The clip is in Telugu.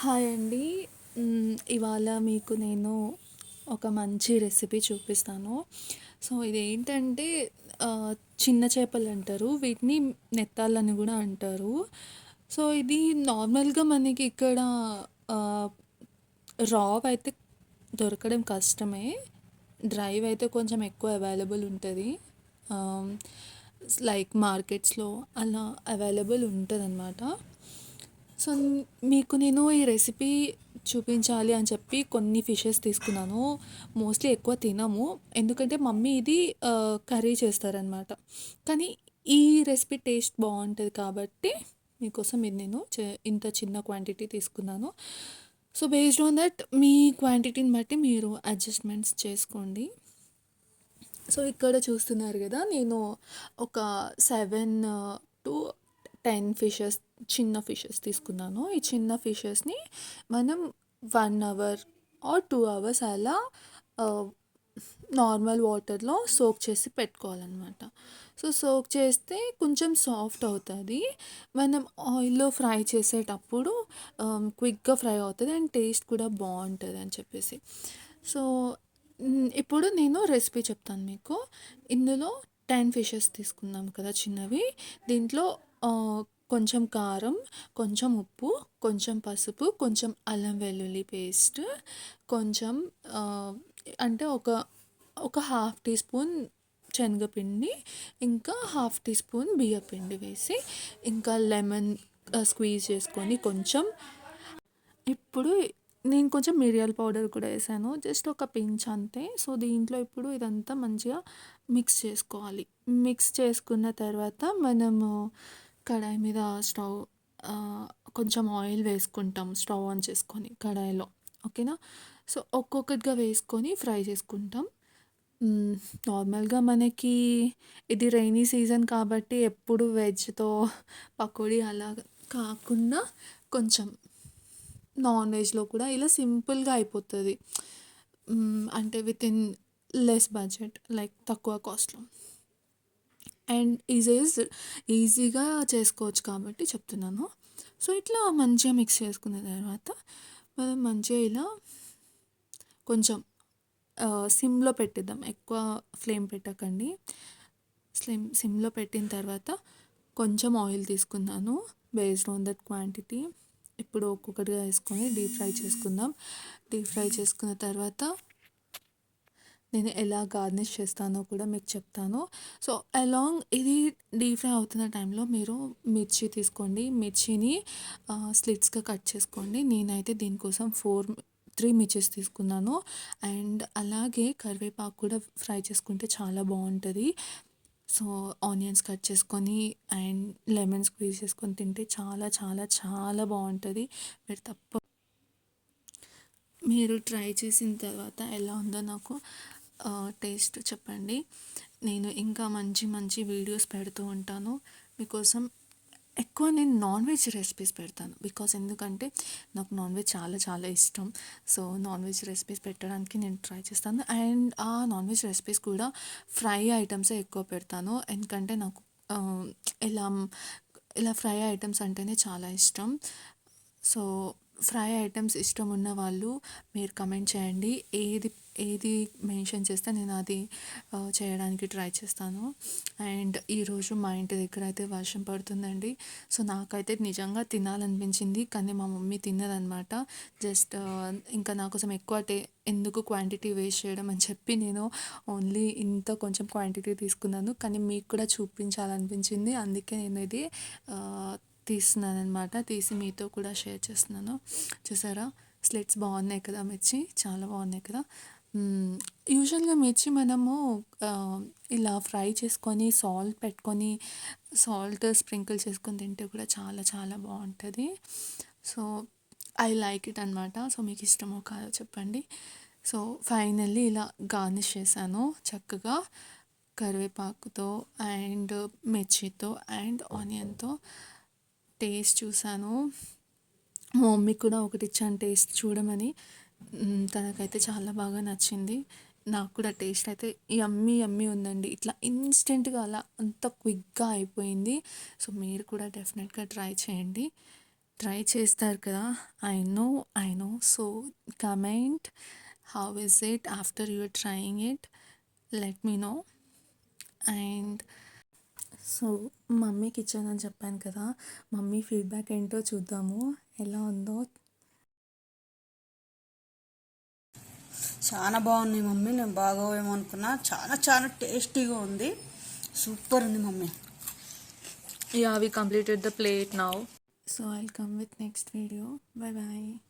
హాయ్ అండి. ఇవాళ మీకు నేను ఒక మంచి రెసిపీ చూపిస్తాను. సో, ఇదేంటంటే ఆహ్, చిన్న చేపలంటారు. వీటిని నెత్తాలని గూడా అంటారు. సో, ఇది నార్మల్‌గా మనకి ఇక్కడ ఆహ్, రావయితే దొరకడం కష్టమే. డ్రైవయితే కొంచెం ఎక్కువ అవైలబుల్ ఉంటది. ఆహ్, లైక్ మార్కెట్స్‌లో అలా అవైలబుల్ ఉంటదనమాట. సో, మీకు నేను ఈ రెసిపీ చూపించాలి అని చెప్పి కొన్ని ఫిషెస్ తీసుకున్నాను. మోస్ట్‌లీ ఎక్కువ తినము. ఎందుకంటే మమ్మీ ఇది కర్రీ చేస్తారనమాట. కానీ ఈ రెసిపీ టేస్ట్ బావుంటది కాబట్టి మీకోసం ఇది నేను ఇంత చిన్న క్వాంటిటీ తీసుకున్నాను. సో, బేస్డ్ ఆన్ దట్ మీ క్వాంటిటీని బట్టి మీరు అడ్జస్ట్‌మెంట్స్ చేసుకోండి. సో, ఇక్కడ చూస్తున్నారు గదా! నేను ఒక 7-10 ఫిషెస్, చిన్న ఫిషెస్ తీసుకున్నాను. ఈ చిన్న ఫిషెస్‌ని మనం 1 అవర్ ఆర్ 2 అవర్స్ అలా ఆహ్, నార్మల్ వాటర్‌లో సోక్ చేసి పెట్టుకోవాలనమాట. సో, సోక్ చేస్తే కొంచెం సాఫ్ట్ అవుతది. మనం ఆయిల్‌లో ఫ్రై చేసేటప్పుడు క్విక్‌గా ఫ్రై అవుతది అండ్ టేస్ట్ కూడా బావుంటదని చెప్పేసి. సో, ఇప్పుడు నేను రెసిపీ చెప్తాను మీకు. ఇందులో 10 ఫిషెస్ తీసుకున్నాం కదా చిన్నవి. దీంట్లో ఆహ్, కొంచెం కారం, కొంచెం ఉప్పు, కొంచెం పసుపు, కొంచెం అల్లం వెల్లుల్లి పేస్ట్, కొంచెం ఆహ్, అంటే ఒక హాఫ్ టీ స్పూన్ శనగపిండి, ఇంకా హాఫ్ టీ స్పూన్ బియ్యపిండి వేసి, ఇంకా లెమన్ స్క్వీజ్ చేసుకొని కొంచెం. ఇప్పుడు నేను కొంచెం మిరియాల పౌడర్ కూడా ఏసాను. జస్ట్ ఒక పించ్ అంతే. సో, దీంట్లో ఇప్పుడు ఇదంతా మంచిగా మిక్స్ చేసుకోవాలి. మిక్స్ చేసుకున్న తర్వాత మనము కడాయి మీద ఆహ్, కొంచెం ఆయిల్ వేసుకుంటాం స్టవ్ ఆన్ చేసుకొని కడాయిలో. ఓకేనా? సో, ఒక్కొక్కటిగా వేసుకొని ఫ్రై చేసుకుంటాం. హ్మ్. నార్మల్‌గా మనకి ఇది రైనీ సీజన్ కాబట్టి ఎప్పుడు వెజ్‌తో పకోడీ అలాగ కాకుండా కొంచెం నాన్ వెజ్‌లో కూడా ఇలా సింపుల్‌గా అయిపోతది. అంటే వితిన్ లెస్ బడ్జెట్ లైక్ తక్కువ కాస్ట్‌లో. అండ్ ఈజీగా చేసుకోవచ్చు కాబట్టి చెప్తున్నాను. సో, ఇట్లా మంచిగా మిక్స్ చేసుకున్న తర్వాత మనం మంచిగా ఇలా కొంచెం సిమ్‌లో పెట్టిద్దాం. ఎక్కువ ఫ్లేమ్ పెట్టకండి. సిమ్‌లో పెట్టిన తర్వాత కొంచెం ఆయిల్ తీసుకున్నాను. Based on that quantity. ఇప్పుడు ఒక్కొక్కటిగా వేసుకొని డీప్ ఫ్రై చేసుకుందాం. డీప్ ఫ్రై చేసుకున్న తర్వాత నేను ఎలా గార్నిష్ చేస్తానో కూడా మీకు చెప్తాను. సో, అలాంగ్ ఇది డీప్ ఫ్రై అవుతున్న టైంలో మీరు మిర్చి తీసుకోండి. మిర్చిని స్లిట్స్‌గా కట్ చేసుకోండి. నేనైతే దీనికోసం 3 మిర్చెస్ తీసుకున్నాను. అండ్ అలాగే కరివేపాకు కూడా ఫ్రై చేసుకుంటే చాలా బావుంటది. సో, ఆనియన్స్ కట్ చేసుకొని అండ్ లెమన్ స్క్వీజ్ చేసుకొని తింటే చాలా చాలా చాలా బావుంటది. మీరు మీరు ట్రై చేసిన తర్వాత ఎలా ఉందో నాకు టేస్ట్ చెప్పండి. నేను ఇంకా మంచి మంచి వీడియోస్ పెడుతూ ఉంటాను. మీకోసం ఎక్కువ నేను నాన్ వెజ్ రెసిపీస్ పెడతాను. ఎందుకంటే నాకు నాన్ వెజ్ చాలా చాలా ఇష్టం. సో, నాన్ వెజ్ రెసిపీస్ పెట్టడానికి నేను ట్రై చేస్తాను. అండ్ ఆ నాన్ వెజ్ రెసిపీస్ కూడా ఫ్రై ఐటమ్సే ఎక్కువ పెడతాను. ఎందుకంటే నాకు ఆహ్, ఇలా ఇలా ఫ్రై ఐటమ్స్ అంటేనే చాలా ఇష్టం. సో, ఫ్రై ఐటమ్స్ ఇష్టం ఉన్న వాళ్ళు మీరు కమెంట్ చేయండి. ఏది ఏది మెన్షన్ చేస్తే నేను అది చేయడానికి ట్రై చేస్తాను. అండ్ ఈరోజు మా ఇంటి దగ్గర అయితే వర్షం పడుతుందండి. సో, నాకైతే నిజంగా తినాలనిపించింది. కానీ మా మమ్మీ తినదనమాట. జస్ట్ ఇంకా నా కోసం ఎక్కువ ఎందుకు క్వాంటిటీ వేస్ట్ చేయడం అని చెప్పి నేను ఓన్లీ ఇంత కొంచెం క్వాంటిటీ తీసుకున్నాను. కానీ మీకు కూడా చూపించాలనిపించింది. అందుకే నేను ఇది ఆహ్, తీస్తున్నాననమాట. తీసి మీతో కూడా షేర్ చేస్తున్నాను. చూసారా? స్లిట్స్ బాగున్నాయి కదా! మిర్చి చాలా బాగున్నాయి కదా! యూజువల్‌గా మిర్చి మనము ఆహ్, ఇలా ఫ్రై చేసుకొని సాల్ట్ పెట్టుకొని సాల్ట్ స్ప్రింకిల్ చేసుకొని తింటే కూడా చాలా చాలా బావుంటది. సో, ఐ లైక్ ఇట్ అనమాట. సో, మీకు ఇష్టమో కాదో చెప్పండి. సో, ఫైనల్లీ ఇలా గార్నిష్ చేశాను చక్కగా కరివేపాకుతో అండ్ మిర్చితో అండ్ ఆనియన్‌తో. టేస్ట్ చూసాను. మా మమ్మీకి కూడా ఒకటిచ్చాను టేస్ట్ చూడమని. తనకైతే చాలా బాగా నచ్చింది. నాకు కూడా టేస్ట్ అయితే యమ్మీ యమ్మీ ఉందండి. ఇట్లా ఇన్‌స్టంట్‌గా అలా అంత క్విక్‌గా అయిపోయింది. సో, మీరు కూడా డెఫినెట్‌గా ట్రై చేయండి. ట్రై చేస్తారు కదా. I know. So comment how is it after your trying it, let me know. And so mummy kitchen అని చెప్పాను కదా, మమ్మీ ఫీడ్బ్యాక్ ఏంటో చూద్దాము ఎలా ఉందో. చాలా బాగున్నాయి మమ్మీ. నేను బాగోవేమో అనుకున్నా. చాలా చాలా టేస్టీగా ఉంది. సూపర్ ఉంది mummy. Yeah, we completed the plate now. So I'll come with next video. Bye bye.